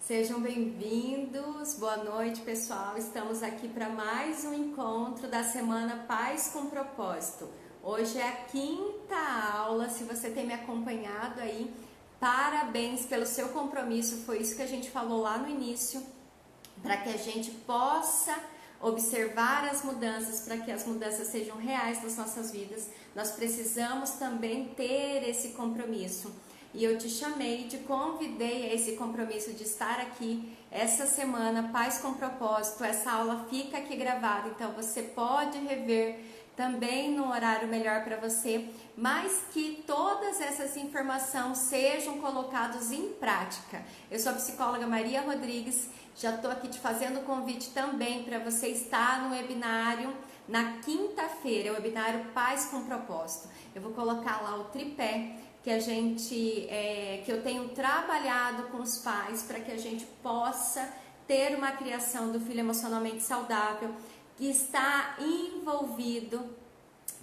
Sejam bem-vindos, boa noite pessoal, estamos aqui para mais um encontro da semana Paz com Propósito. Hoje é a quinta aula, se você tem me acompanhado aí, parabéns pelo seu compromisso, foi isso que a gente falou lá no início, para que a gente possa observar as mudanças, para que as mudanças sejam reais nas nossas vidas, nós precisamos também ter esse compromisso. E eu te chamei, te convidei a esse compromisso de estar aqui essa semana, Paz com Propósito. Essa aula fica aqui gravada, então você pode rever também no horário melhor para você, mas que todas essas informações sejam colocadas em prática. Eu sou a psicóloga Maria Rodrigues, já estou aqui te fazendo o convite também para você estar no webinário na quinta-feira, o webinário Paz com Propósito. Eu vou colocar lá o tripé que eu tenho trabalhado com os pais para que a gente possa ter uma criação do filho emocionalmente saudável, que está envolvido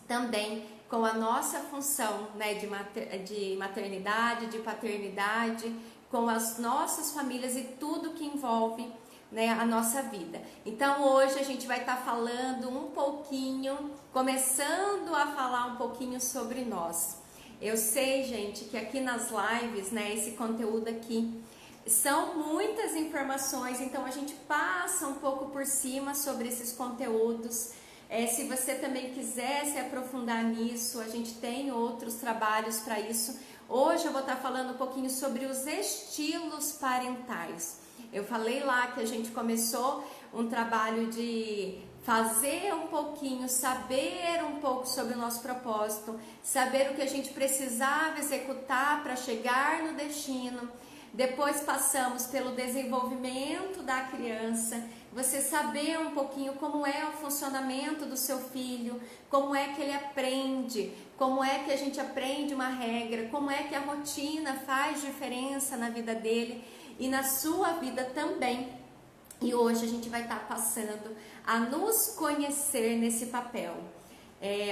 também com a nossa função, né, de maternidade, de paternidade, com as nossas famílias e tudo que envolve, né, a nossa vida. Então hoje a gente vai estar falando um pouquinho, começando a falar um pouquinho sobre nós. Eu sei, gente, que aqui nas lives, né, esse conteúdo aqui, são muitas informações, então a gente passa um pouco por cima sobre esses conteúdos. Se você também quiser se aprofundar nisso, a gente tem outros trabalhos para isso. Hoje eu vou estar falando um pouquinho sobre os estilos parentais. Eu falei lá que a gente começou um trabalho de fazer um pouquinho, saber um pouco sobre o nosso propósito, saber o que a gente precisava executar para chegar no destino. Depois passamos pelo desenvolvimento da criança, você saber um pouquinho como é o funcionamento do seu filho, como é que ele aprende, como é que a gente aprende uma regra, como é que a rotina faz diferença na vida dele e na sua vida também. E hoje a gente vai estar passando a nos conhecer nesse papel.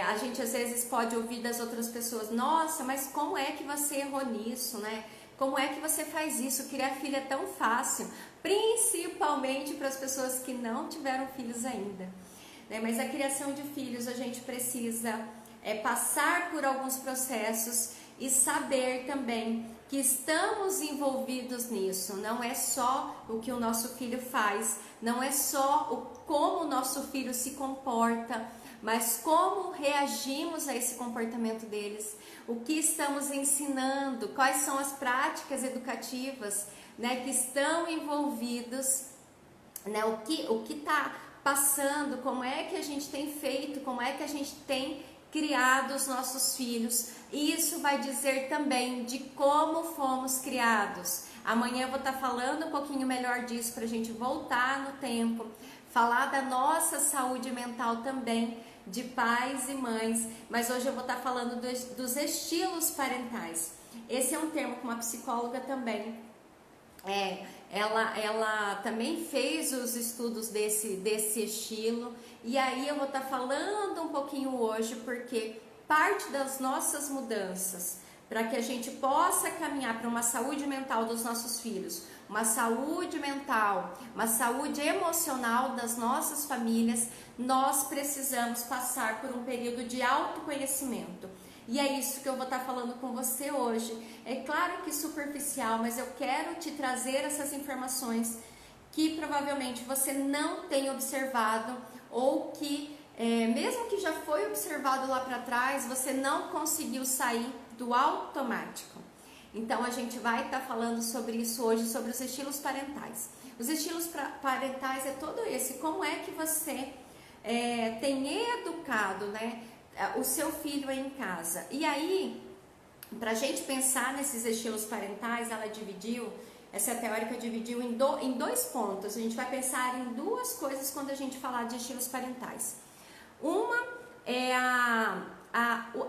A gente às vezes pode ouvir das outras pessoas, nossa, mas como é que você errou nisso, né? Como é que você faz isso? Criar filho é tão fácil, principalmente para as pessoas que não tiveram filhos ainda. Mas a criação de filhos a gente precisa passar por alguns processos e saber também que estamos envolvidos nisso. Não é só o que o nosso filho faz, não é só como o nosso filho se comporta, mas como reagimos a esse comportamento deles, o que estamos ensinando, quais são as práticas educativas, né, que estão envolvidos, né, o que está passando, como é que a gente tem feito, como é que a gente tem criado os nossos filhos. Isso vai dizer também de como fomos criados. Amanhã eu vou estar falando um pouquinho melhor disso para a gente voltar no tempo, falar da nossa saúde mental também, de pais e mães, mas hoje eu vou estar falando dos estilos parentais. Esse é um termo que uma psicóloga também, ela também fez os estudos desse estilo, e aí eu vou estar falando um pouquinho hoje, porque parte das nossas mudanças, para que a gente possa caminhar para uma saúde mental dos nossos filhos, uma saúde mental, uma saúde emocional das nossas famílias, nós precisamos passar por um período de autoconhecimento. E é isso que eu vou estar falando com você hoje. É claro que superficial, mas eu quero te trazer essas informações que provavelmente você não tem observado ou que, mesmo que já foi observado lá para trás, você não conseguiu sair do automático. Então a gente vai estar falando sobre isso hoje, sobre os estilos parentais. Os estilos parentais é todo esse, como é que você tem educado, né, o seu filho em casa. E aí, para a gente pensar nesses estilos parentais, essa teórica dividiu em dois pontos. A gente vai pensar em duas coisas quando a gente falar de estilos parentais. Uma é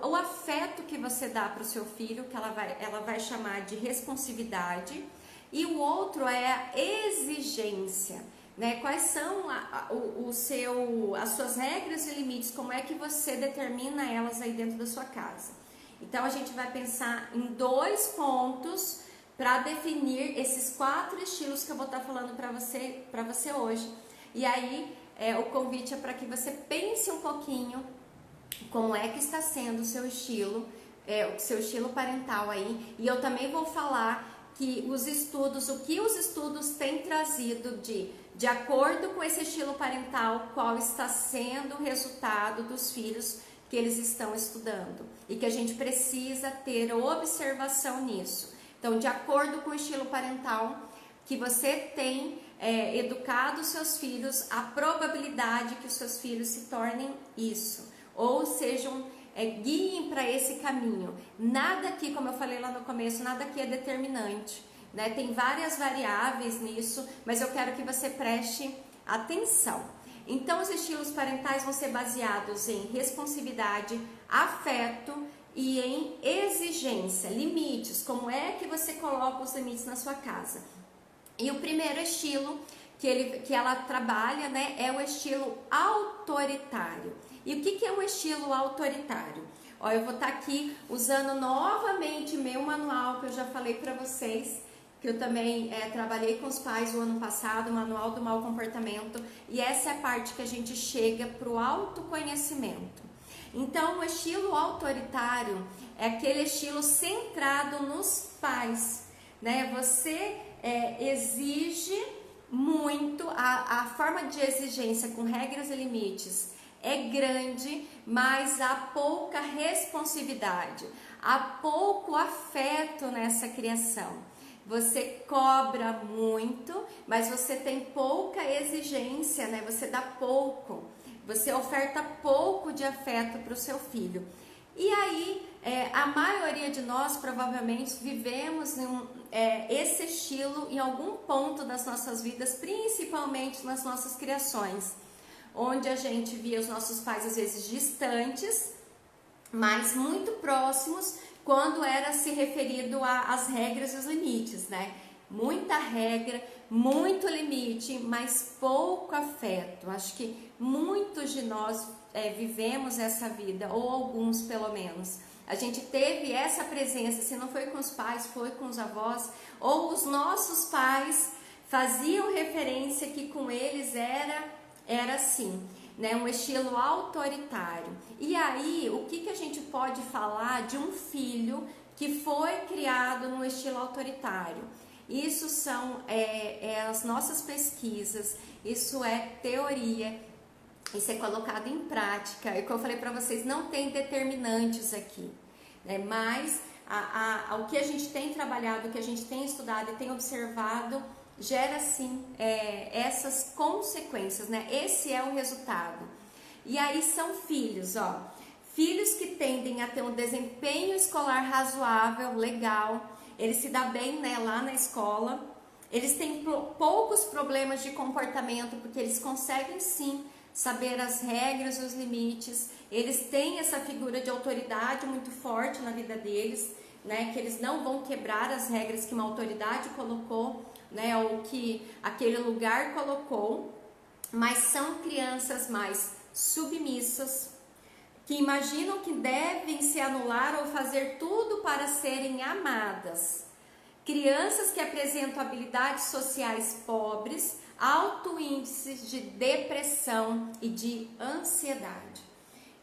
o afeto que você dá para o seu filho, que ela vai chamar de responsividade, e o outro é a exigência, né? Quais são as suas regras e limites, como é que você determina elas aí dentro da sua casa. Então a gente vai pensar em dois pontos para definir esses 4 estilos que eu vou estar falando para você hoje. E aí, o convite é para que você pense um pouquinho como é que está sendo o seu estilo parental aí. E eu também vou falar que o que os estudos têm trazido de acordo com esse estilo parental, qual está sendo o resultado dos filhos que eles estão estudando. E que a gente precisa ter observação nisso. Então, de acordo com o estilo parental que você tem educado os seus filhos, a probabilidade que os seus filhos se tornem isso, ou sejam, guiem para esse caminho. Nada aqui, como eu falei lá no começo, nada aqui é determinante, né? Tem várias variáveis nisso, mas eu quero que você preste atenção. Então, os estilos parentais vão ser baseados em responsividade, afeto e em exigência, limites. Como é que você coloca os limites na sua casa? E o primeiro estilo que ela trabalha, né, é o estilo autoritário. E o que é um estilo autoritário? Ó, eu vou estar aqui usando novamente meu manual que eu já falei para vocês, que eu também trabalhei com os pais o ano passado, o Manual do Mau Comportamento, e essa é a parte que a gente chega para o autoconhecimento. Então, o estilo autoritário é aquele estilo centrado nos pais, né? Você exige muito, a forma de exigência com regras e limites é grande, mas há pouca responsividade, há pouco afeto nessa criação. Você cobra muito, mas você tem pouca exigência, né? Você dá pouco, você oferta pouco de afeto para o seu filho. E aí, a maioria de nós provavelmente vivemos esse estilo em algum ponto das nossas vidas, principalmente nas nossas criações, onde a gente via os nossos pais às vezes distantes, mas muito próximos quando era se referido às regras e os limites, né? Muita regra, muito limite, mas pouco afeto. Acho que muitos de nós vivemos essa vida, ou alguns pelo menos. A gente teve essa presença, se não foi com os pais, foi com os avós, ou os nossos pais faziam referência que com eles era assim, né? Um estilo autoritário. E aí, o que a gente pode falar de um filho que foi criado no estilo autoritário? Isso são as nossas pesquisas, isso é teoria, isso é colocado em prática. E como eu falei para vocês, não tem determinantes aqui, né? Mas o que a gente tem trabalhado, o que a gente tem estudado e tem observado, gera sim essas consequências, né? Esse é o resultado. E aí são filhos, filhos que tendem a ter um desempenho escolar razoável, legal, eles se dão bem, né, lá na escola, eles têm poucos problemas de comportamento, porque eles conseguem sim saber as regras, os limites, eles têm essa figura de autoridade muito forte na vida deles, né, que eles não vão quebrar as regras que uma autoridade colocou, né, ou que aquele lugar colocou, mas são crianças mais submissas, que imaginam que devem se anular ou fazer tudo para serem amadas. Crianças que apresentam habilidades sociais pobres, alto índice de depressão e de ansiedade.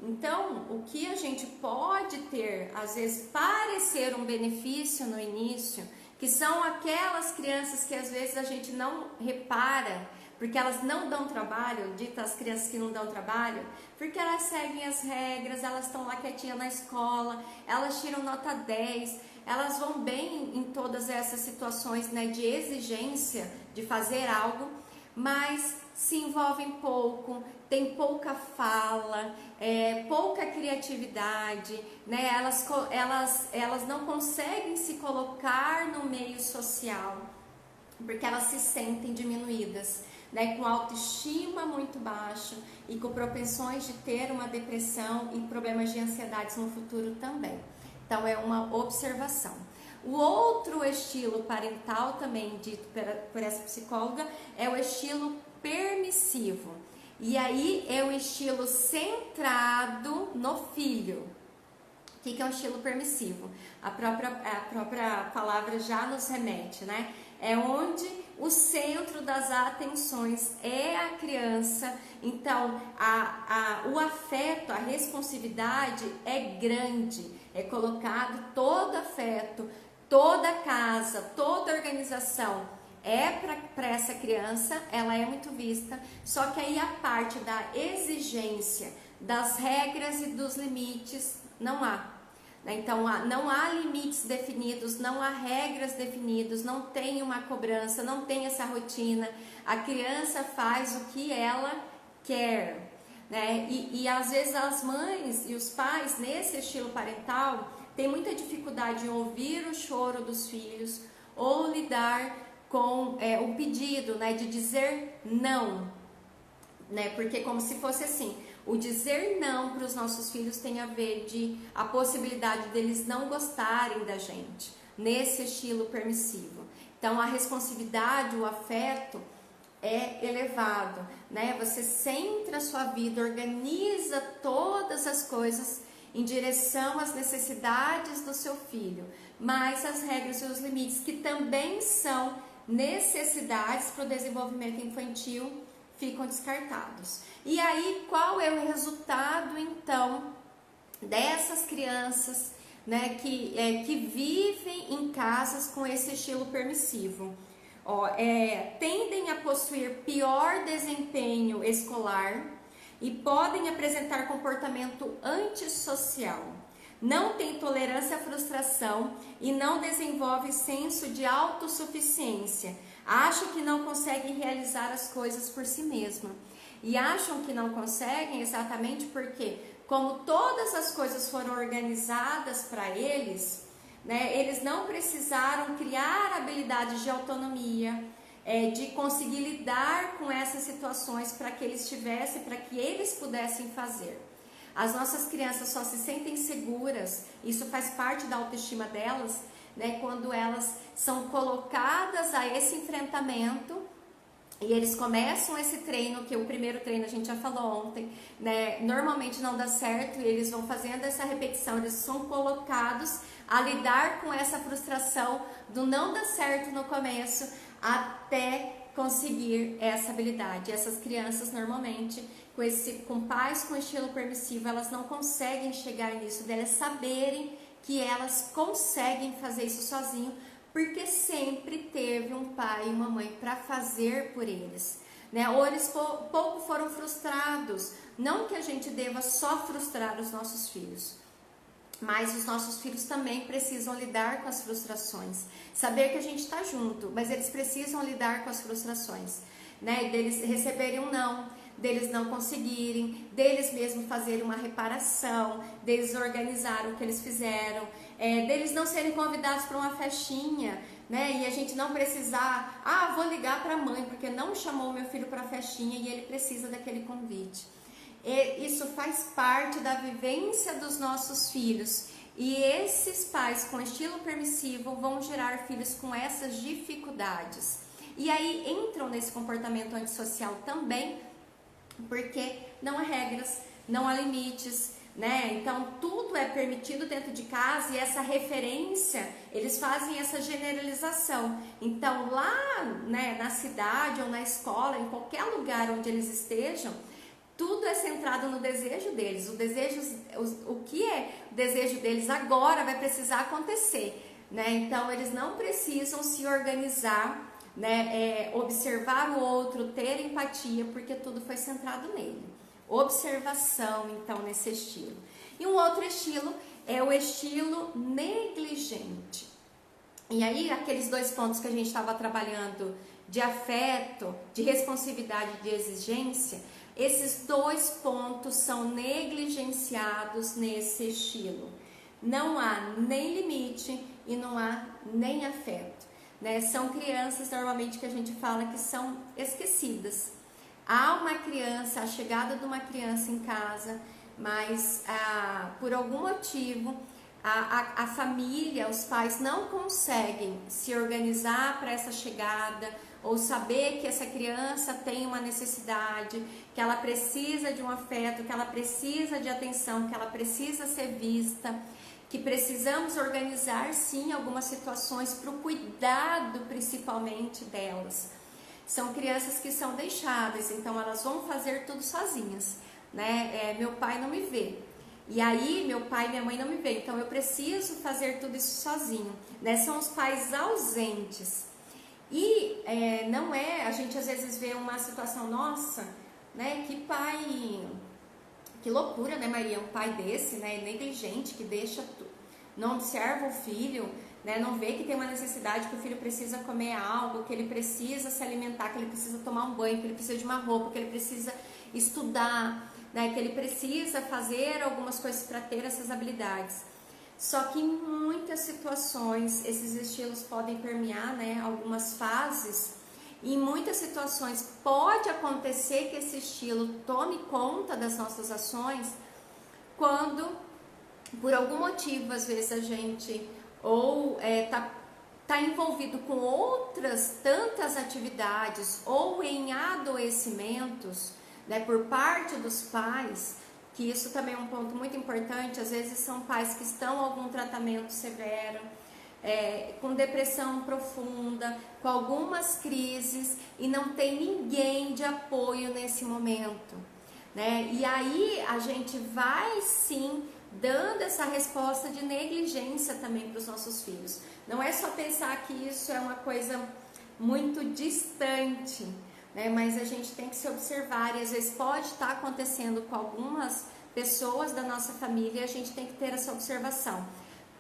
Então, o que a gente pode ter, às vezes, parecer um benefício no início, que são aquelas crianças que às vezes a gente não repara, porque elas não dão trabalho, dita as crianças que não dão trabalho, porque elas seguem as regras, elas estão lá quietinhas na escola, elas tiram nota 10, elas vão bem em todas essas situações, né, de exigência de fazer algo, mas se envolvem pouco, tem pouca fala, pouca criatividade, né? Elas não conseguem se colocar no meio social, porque elas se sentem diminuídas, né? Com autoestima muito baixa e com propensões de ter uma depressão e problemas de ansiedade no futuro também. Então é uma observação. O outro estilo parental, também dito por essa psicóloga, é o estilo permissivo. E aí é o estilo centrado no filho. O que é um estilo permissivo? A própria palavra já nos remete, né? É onde o centro das atenções é a criança, então o afeto, a responsividade é grande, é colocado todo afeto, toda casa, toda organização é para essa criança, ela é muito vista, só que aí a parte da exigência, das regras e dos limites não há. Então, não há limites definidos, não há regras definidas, não tem uma cobrança, não tem essa rotina. A criança faz o que ela quer, né? E às vezes as mães e os pais, nesse estilo parental, têm muita dificuldade em ouvir o choro dos filhos ou lidar com o pedido, né, de dizer não, né? Porque como se fosse assim, o dizer não para os nossos filhos tem a ver a possibilidade deles não gostarem da gente, nesse estilo permissivo. Então a responsividade, o afeto é elevado, né? Você centra a sua vida, organiza todas as coisas em direção às necessidades do seu filho, mas as regras e os limites, que também são necessidades para o desenvolvimento infantil, ficam descartados. E aí, qual é o resultado, então, dessas crianças, né, que vivem em casas com esse estilo permissivo? Tendem a possuir pior desempenho escolar e podem apresentar comportamento antissocial. Não tem tolerância à frustração e não desenvolve senso de autossuficiência. Acham que não conseguem realizar as coisas por si mesma. E acham que não conseguem exatamente porque, como todas as coisas foram organizadas para eles, né, eles não precisaram criar habilidades de autonomia, de conseguir lidar com essas situações para que eles pudessem fazer. As nossas crianças só se sentem seguras, isso faz parte da autoestima delas, né, quando elas são colocadas a esse enfrentamento e eles começam esse treino, que o primeiro treino a gente já falou ontem, né, normalmente não dá certo e eles vão fazendo essa repetição, eles são colocados a lidar com essa frustração do não dar certo no começo até conseguir essa habilidade. Essas crianças normalmente com pais com estilo permissivo, elas não conseguem chegar nisso, delas saberem que elas conseguem fazer isso sozinho, porque sempre teve um pai e uma mãe para fazer por eles, né? Ou eles pouco foram frustrados. Não que a gente deva só frustrar os nossos filhos, mas os nossos filhos também precisam lidar com as frustrações, saber que a gente está junto, mas eles precisam lidar com as frustrações, né? Deles receberem um não, deles não conseguirem, deles mesmo fazerem uma reparação, deles organizarem o que eles fizeram, deles não serem convidados para uma festinha, né? E a gente não precisar, vou ligar para a mãe porque não chamou meu filho para a festinha e ele precisa daquele convite. Isso faz parte da vivência dos nossos filhos, e esses pais com estilo permissivo vão gerar filhos com essas dificuldades. E aí entram nesse comportamento antissocial também, porque não há regras, não há limites, né? Então tudo é permitido dentro de casa, e essa referência, eles fazem essa generalização. Então lá, né, na cidade ou na escola, em qualquer lugar onde eles estejam, tudo é centrado no desejo deles. O que é o desejo deles agora vai precisar acontecer, né? Então eles não precisam se organizar, né? Observar o outro, ter empatia, porque tudo foi centrado nele. Observação, então, nesse estilo. E um outro estilo é o estilo negligente. E aí, aqueles dois pontos que a gente estava trabalhando, de afeto, de responsividade, de exigência, esses dois pontos são negligenciados nesse estilo. Não há nem limite e não há nem afeto, né? São crianças normalmente que a gente fala que são esquecidas. Há uma criança, a chegada de uma criança em casa, mas por algum motivo a família, os pais não conseguem se organizar para essa chegada, ou saber que essa criança tem uma necessidade, que ela precisa de um afeto, que ela precisa de atenção, que ela precisa ser vista, que precisamos organizar sim algumas situações para o cuidado principalmente delas. São crianças que são deixadas, então elas vão fazer tudo sozinhas, né? Meu pai não me vê. E aí, meu pai e minha mãe não me veem, então eu preciso fazer tudo isso sozinho, né? São os pais ausentes. E não é, a gente às vezes vê uma situação, nossa, né? Que pai, que loucura, né, Maria? Um pai desse, né? Negligente, que deixa, não observa o filho, né? Não vê que tem uma necessidade, que o filho precisa comer algo, que ele precisa se alimentar, que ele precisa tomar um banho, que ele precisa de uma roupa, que ele precisa estudar, né, que ele precisa fazer algumas coisas para ter essas habilidades. Só que em muitas situações esses estilos podem permear, né, algumas fases. E em muitas situações pode acontecer que esse estilo tome conta das nossas ações quando, por algum motivo, às vezes a gente ou tá envolvido com outras tantas atividades ou em adoecimentos, né, por parte dos pais, que isso também é um ponto muito importante. Às vezes são pais que estão em algum tratamento severo, com depressão profunda, com algumas crises e não tem ninguém de apoio nesse momento, né? E aí a gente vai sim dando essa resposta de negligência também para os nossos filhos. Não é só pensar que isso é uma coisa muito distante, né? Mas a gente tem que se observar, e às vezes pode estar acontecendo com algumas pessoas da nossa família, e a gente tem que ter essa observação.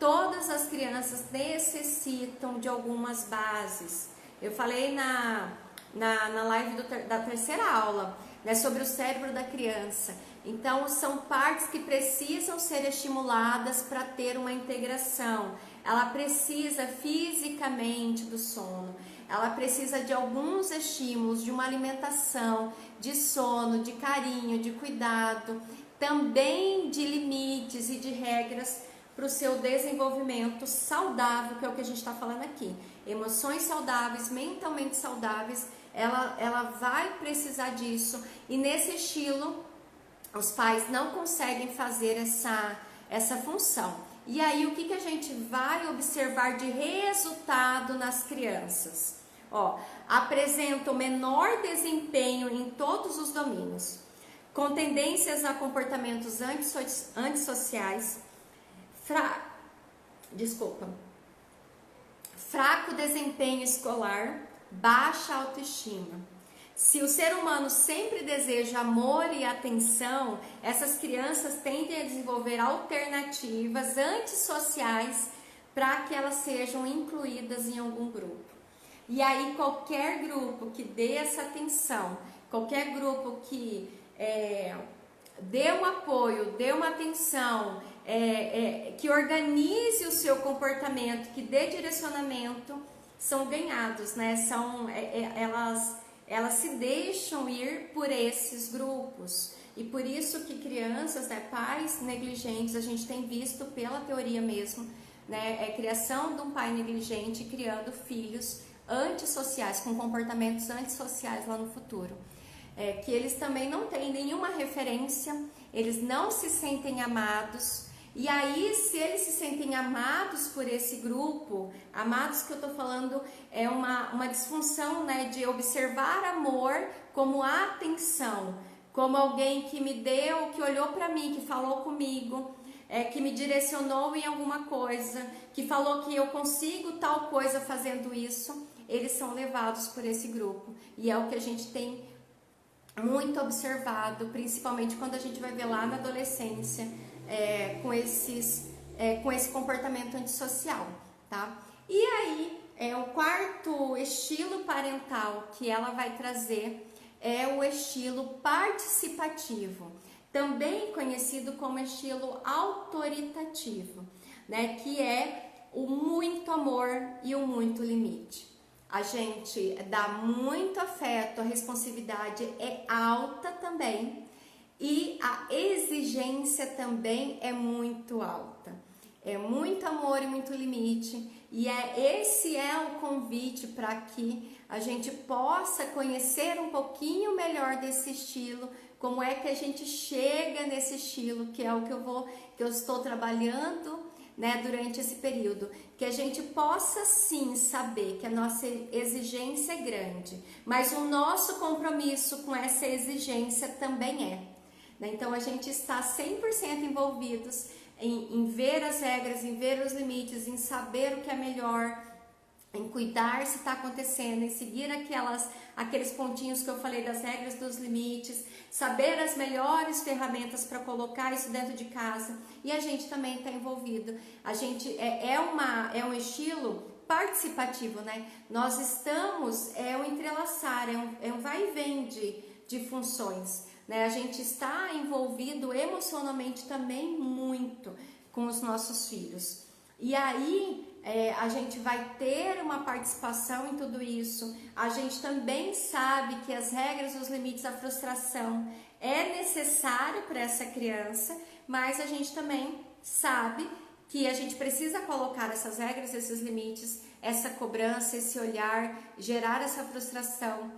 Todas as crianças necessitam de algumas bases. Eu falei na live da terceira aula, né, sobre o cérebro da criança. Então, são partes que precisam ser estimuladas para ter uma integração. Ela precisa fisicamente do sono, ela precisa de alguns estímulos, de uma alimentação, de sono, de carinho, de cuidado, também de limites e de regras para o seu desenvolvimento saudável, que é o que a gente está falando aqui. Emoções saudáveis, mentalmente saudáveis, ela vai precisar disso. E nesse estilo, os pais não conseguem fazer essa função. E aí, o que a gente vai observar de resultado nas crianças? Apresentam menor desempenho em todos os domínios, com tendências a comportamentos antissociais, fraco desempenho escolar, baixa autoestima. Se o ser humano sempre deseja amor e atenção, essas crianças tendem a desenvolver alternativas antissociais para que elas sejam incluídas em algum grupo. E aí qualquer grupo que dê essa atenção, qualquer grupo que dê um apoio, dê uma atenção, que organize o seu comportamento, que dê direcionamento, são ganhados, né? Elas se deixam ir por esses grupos. E por isso que crianças, né, pais negligentes, a gente tem visto pela teoria mesmo, né, criação de um pai negligente criando filhos antissociais, com comportamentos antissociais lá no futuro. Que eles também não têm nenhuma referência, eles não se sentem amados. E aí, se eles se sentem amados por esse grupo, amados que eu tô falando é uma disfunção, né, de observar amor como atenção, como alguém que me deu, que olhou para mim, que falou comigo, que me direcionou em alguma coisa, que falou que eu consigo tal coisa fazendo isso. Eles são levados por esse grupo. E é o que a gente tem muito observado, principalmente quando a gente vai ver lá na adolescência, com esse comportamento antissocial, tá? E aí, o quarto estilo parental que ela vai trazer é o estilo participativo, também conhecido como estilo autoritativo, né? Que é o muito amor e o muito limite. A gente dá muito afeto, a responsividade é alta também e a exigência também é muito alta. É muito amor e muito limite, e esse é o convite para que a gente possa conhecer um pouquinho melhor desse estilo, como é que a gente chega nesse estilo, que é o que eu estou trabalhando né, durante esse período, que a gente possa sim saber que a nossa exigência é grande, mas o nosso compromisso com essa exigência também é, né? Então a gente está 100% envolvidos em ver as regras, em ver os limites, em saber o que é melhor, em cuidar se está acontecendo, em seguir aqueles pontinhos que eu falei das regras, dos limites, saber as melhores ferramentas para colocar isso dentro de casa. E a gente também está envolvido. A gente é um estilo participativo, né? Nós estamos, um entrelaçar, é um vai e vem de funções, né? A gente está envolvido emocionalmente também muito com os nossos filhos. E aí a gente vai ter uma participação em tudo isso. A gente também sabe que as regras, os limites, a frustração é necessário para essa criança, mas a gente também sabe que a gente precisa colocar essas regras, esses limites, essa cobrança, esse olhar, gerar essa frustração,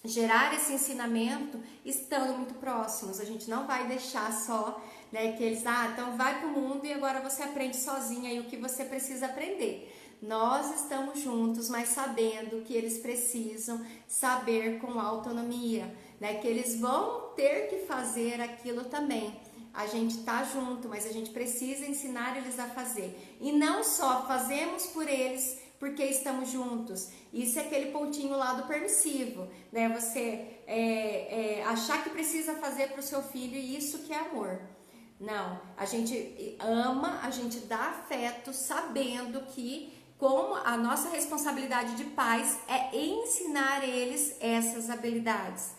gerar esse ensinamento estando muito próximos. A gente não vai deixar só, né, que eles, então vai pro mundo e agora você aprende sozinha aí o que você precisa aprender. Nós estamos juntos, mas sabendo que eles precisam saber com autonomia, né, que eles vão ter que fazer aquilo também. A gente tá junto, mas a gente precisa ensinar eles a fazer. E não só fazemos por eles, porque estamos juntos. Isso é aquele pontinho lá do permissivo, né? Você achar que precisa fazer para o seu filho, e isso que é amor. Não, a gente ama, a gente dá afeto, sabendo que como a nossa responsabilidade de pais é ensinar eles essas habilidades,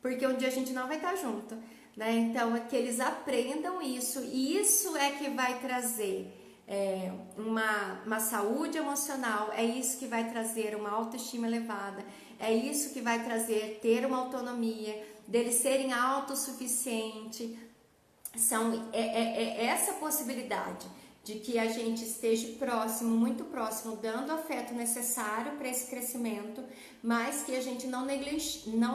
porque um dia a gente não vai estar junto, né? Então é que eles aprendam isso, e isso é que vai trazer uma saúde emocional, é isso que vai trazer uma autoestima elevada, é isso que vai trazer ter uma autonomia, deles serem autossuficientes. Essa possibilidade de que a gente esteja próximo, muito próximo, dando o afeto necessário para esse crescimento, mas que a gente não negligencia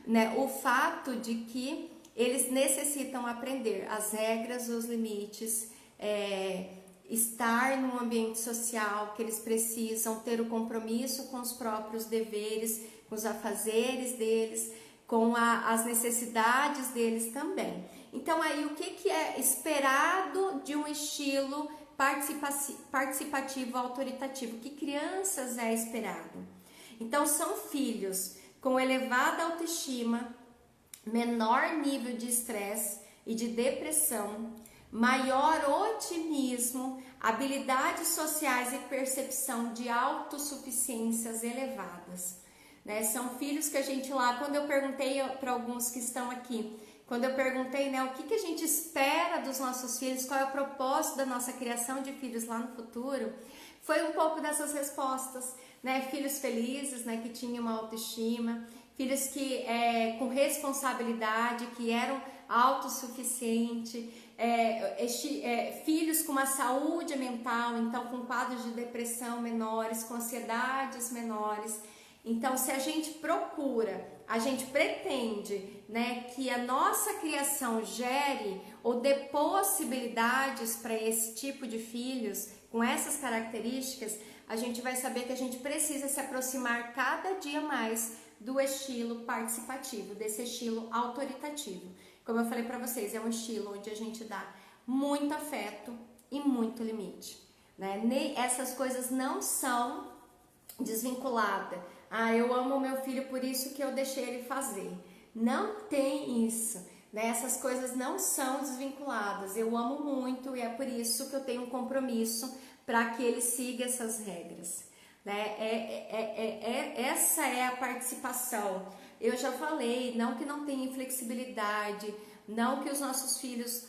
né, o fato de que eles necessitam aprender as regras, os limites, estar num ambiente social, que eles precisam ter o compromisso com os próprios deveres, com os afazeres deles, com as necessidades deles também. Então aí o que é esperado de um estilo participativo autoritativo? Que crianças é esperado? Então são filhos com elevada autoestima, menor nível de estresse e de depressão, maior otimismo, habilidades sociais e percepção de autossuficiências elevadas, né? São filhos que a gente lá, quando eu perguntei para alguns que estão aqui, quando eu perguntei, né, o que a gente espera dos nossos filhos, qual é o propósito da nossa criação de filhos lá no futuro, foi um pouco dessas respostas, né? Filhos felizes, né, que tinham uma autoestima, filhos que com responsabilidade, que eram autossuficientes, filhos com uma saúde mental, então com quadros de depressão menores, com ansiedades menores. Então, se a gente procura, a gente pretende, né, que a nossa criação gere ou dê possibilidades para esse tipo de filhos com essas características, a gente vai saber que a gente precisa se aproximar cada dia mais do estilo participativo, desse estilo autoritativo. Como eu falei para vocês, é um estilo onde a gente dá muito afeto e muito limite, né? Essas coisas não são desvinculadas. Eu amo meu filho, por isso que eu deixei ele fazer. Não tem isso, né? Essas coisas não são desvinculadas. Eu amo muito e é por isso que eu tenho um compromisso para que ele siga essas regras, né? Essa é a participação. Eu já falei, não que não tenha inflexibilidade, não que os nossos filhos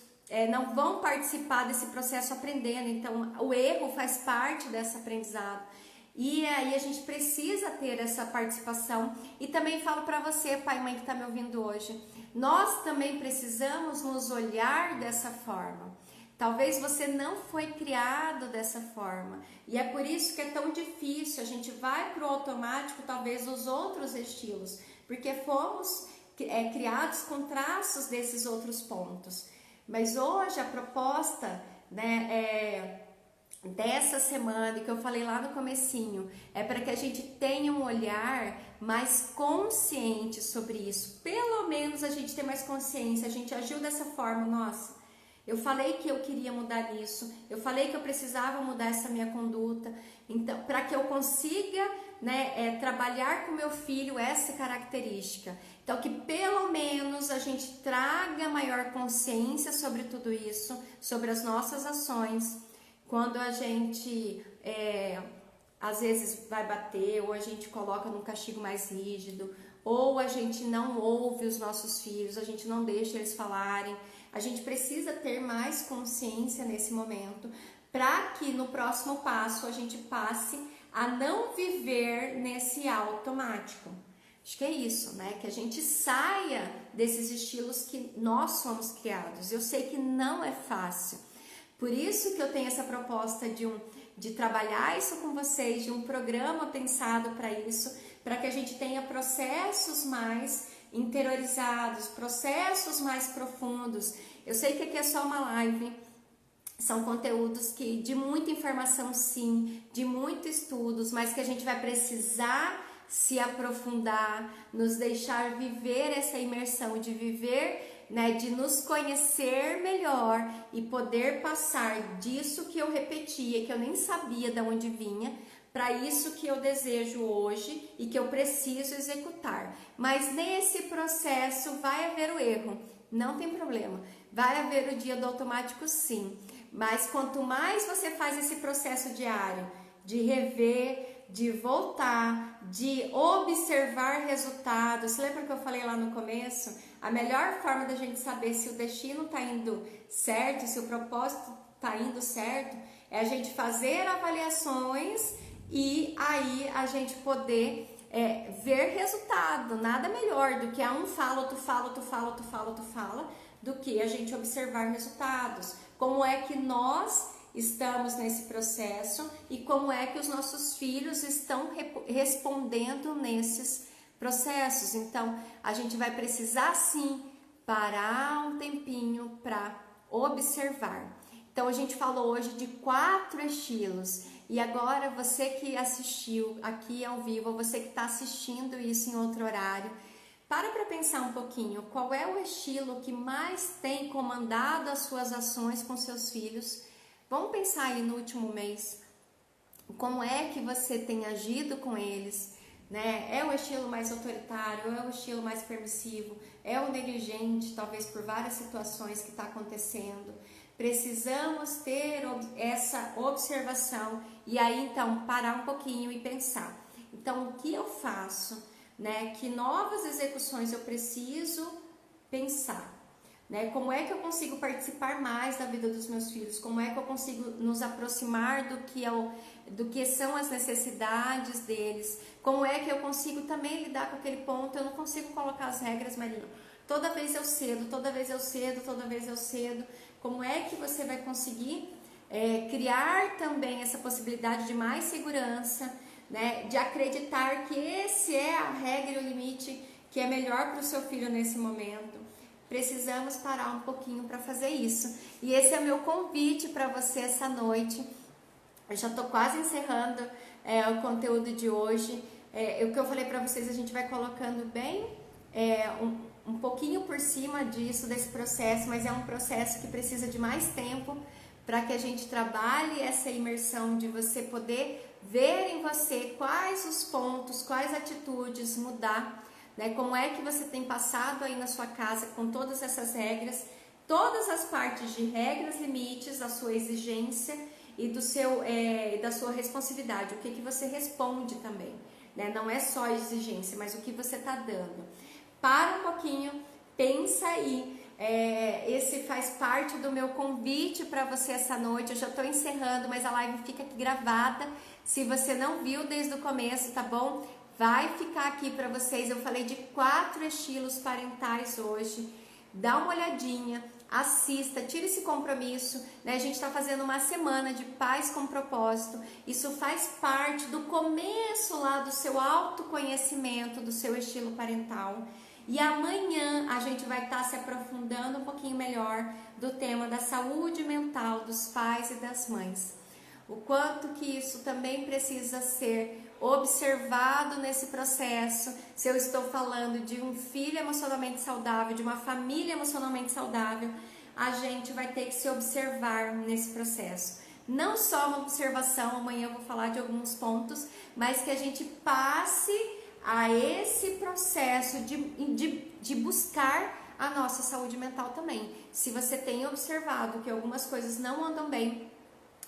não vão participar desse processo aprendendo. Então, o erro faz parte desse aprendizado. E aí a gente precisa ter essa participação. E também falo para você, pai e mãe que está me ouvindo hoje, nós também precisamos nos olhar dessa forma. Talvez você não foi criado dessa forma, e é por isso que é tão difícil, a gente vai para o automático, talvez, dos outros estilos, porque fomos criados com traços desses outros pontos. Mas hoje a proposta, né, dessa semana, que eu falei lá no comecinho, é para que a gente tenha um olhar mais consciente sobre isso. Pelo menos a gente ter mais consciência, a gente agiu dessa forma, nossa, eu falei que eu queria mudar isso, eu falei que eu precisava mudar essa minha conduta, então, para que eu consiga, né, trabalhar com meu filho essa característica. Então, que pelo menos a gente traga maior consciência sobre tudo isso, sobre as nossas ações. Quando a gente, às vezes, vai bater, ou a gente coloca num castigo mais rígido, ou a gente não ouve os nossos filhos, a gente não deixa eles falarem, a gente precisa ter mais consciência nesse momento, para que no próximo passo a gente passe a não viver nesse automático. Acho que é isso, né? Que a gente saia desses estilos que nós fomos criados. Eu sei que não é fácil. Por isso que eu tenho essa proposta de trabalhar isso com vocês, de um programa pensado para isso, para que a gente tenha processos mais interiorizados, processos mais profundos. Eu sei que aqui é só uma live, são conteúdos de muita informação sim, de muitos estudos, mas que a gente vai precisar se aprofundar, nos deixar viver essa imersão, de viver, né, de nos conhecer melhor e poder passar disso que eu repetia, que eu nem sabia de onde vinha, para isso que eu desejo hoje e que eu preciso executar. Mas nesse processo vai haver o erro, não tem problema. Vai haver o dia do automático sim, mas quanto mais você faz esse processo diário de rever, de voltar, de observar resultados. Você lembra que eu falei lá no começo? A melhor forma da gente saber se o destino está indo certo, se o propósito está indo certo, é a gente fazer avaliações e aí a gente poder ver resultado. Nada melhor do que um fala, outro fala, outro fala, outro fala, outro fala, do que a gente observar resultados. Como é que nós estamos nesse processo e como é que os nossos filhos estão respondendo nesses processos. Então, a gente vai precisar sim parar um tempinho para observar. Então, a gente falou hoje de 4 estilos. E agora, você que assistiu aqui ao vivo, você que está assistindo isso em outro horário, para pensar um pouquinho, qual é o estilo que mais tem comandado as suas ações com seus filhos? Vamos pensar aí no último mês, como é que você tem agido com eles, né? É o estilo mais autoritário, é o estilo mais permissivo, é o negligente, talvez por várias situações que está acontecendo. Precisamos ter essa observação e aí então parar um pouquinho e pensar. Então, o que eu faço, né? Que novas execuções eu preciso pensar? Né? Como é que eu consigo participar mais da vida dos meus filhos? Como é que eu consigo nos aproximar do que são as necessidades deles? Como é que eu consigo também lidar com aquele ponto? Eu não consigo colocar as regras, Marina. Toda vez eu cedo, toda vez eu cedo, toda vez eu cedo. Como é que você vai conseguir criar também essa possibilidade de mais segurança, né? De acreditar que esse é a regra e o limite que é melhor para o seu filho nesse momento? Precisamos parar um pouquinho para fazer isso. E esse é o meu convite para você essa noite. Eu já estou quase encerrando o conteúdo de hoje. O que eu falei para vocês, a gente vai colocando bem um pouquinho por cima disso, desse processo, mas é um processo que precisa de mais tempo para que a gente trabalhe essa imersão de você poder ver em você quais os pontos, quais atitudes mudar. Né? Como é que você tem passado aí na sua casa com todas essas regras, todas as partes de regras, limites, da sua exigência e da sua responsividade, o que você responde também, né? Não é só a exigência, mas o que você está dando. Para um pouquinho, pensa aí, esse faz parte do meu convite para você essa noite. Eu já estou encerrando, mas a live fica aqui gravada, se você não viu desde o começo, tá bom? Vai ficar aqui para vocês. Eu falei de 4 estilos parentais hoje. Dá uma olhadinha, assista, tire esse compromisso, né? A gente está fazendo uma semana de pais com propósito. Isso faz parte do começo lá do seu autoconhecimento, do seu estilo parental. E amanhã a gente vai estar se aprofundando um pouquinho melhor do tema da saúde mental dos pais e das mães. O quanto que isso também precisa ser observado nesse processo. Se eu estou falando de um filho emocionalmente saudável, de uma família emocionalmente saudável, a gente vai ter que se observar nesse processo. Não só uma observação, amanhã eu vou falar de alguns pontos, mas que a gente passe a esse processo de buscar a nossa saúde mental também. Se você tem observado que algumas coisas não andam bem,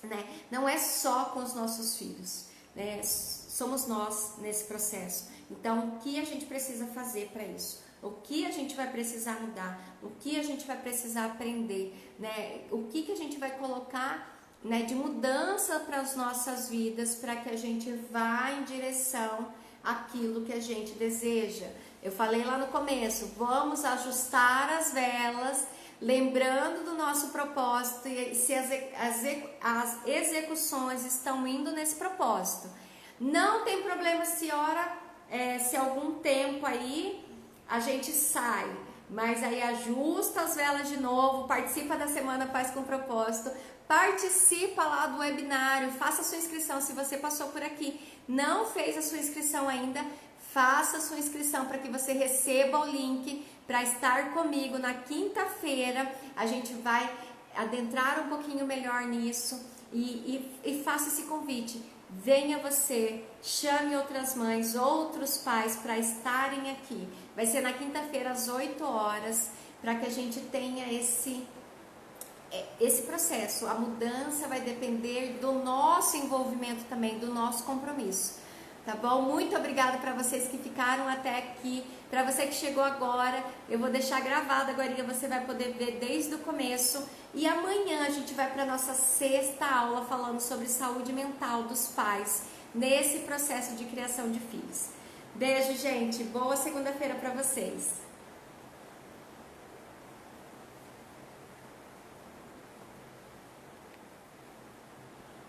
né? Não é só com os nossos filhos, né? Somos nós nesse processo. Então, o que a gente precisa fazer para isso? O que a gente vai precisar mudar? O que a gente vai precisar aprender, né? O que a gente vai colocar, né, de mudança para as nossas vidas, para que a gente vá em direção àquilo que a gente deseja. Eu falei lá no começo, vamos ajustar as velas, lembrando do nosso propósito e se as execuções estão indo nesse propósito. Não tem problema se se algum tempo aí a gente sai, mas aí ajusta as velas de novo, participa da Semana Paz com Propósito, participa lá do webinário, faça a sua inscrição. Se você passou por aqui, não fez a sua inscrição ainda, faça a sua inscrição para que você receba o link para estar comigo na quinta-feira. A gente vai adentrar um pouquinho melhor nisso e faça esse convite. Venha você, chame outras mães, outros pais para estarem aqui. Vai ser na quinta-feira às 8 horas, para que a gente tenha esse processo. A mudança vai depender do nosso envolvimento também, do nosso compromisso. Tá bom? Muito obrigada para vocês que ficaram até aqui. Para você que chegou agora, eu vou deixar gravado agora, você vai poder ver desde o começo. E amanhã a gente vai para a nossa 6ª aula falando sobre saúde mental dos pais nesse processo de criação de filhos. Beijo, gente. Boa segunda-feira para vocês.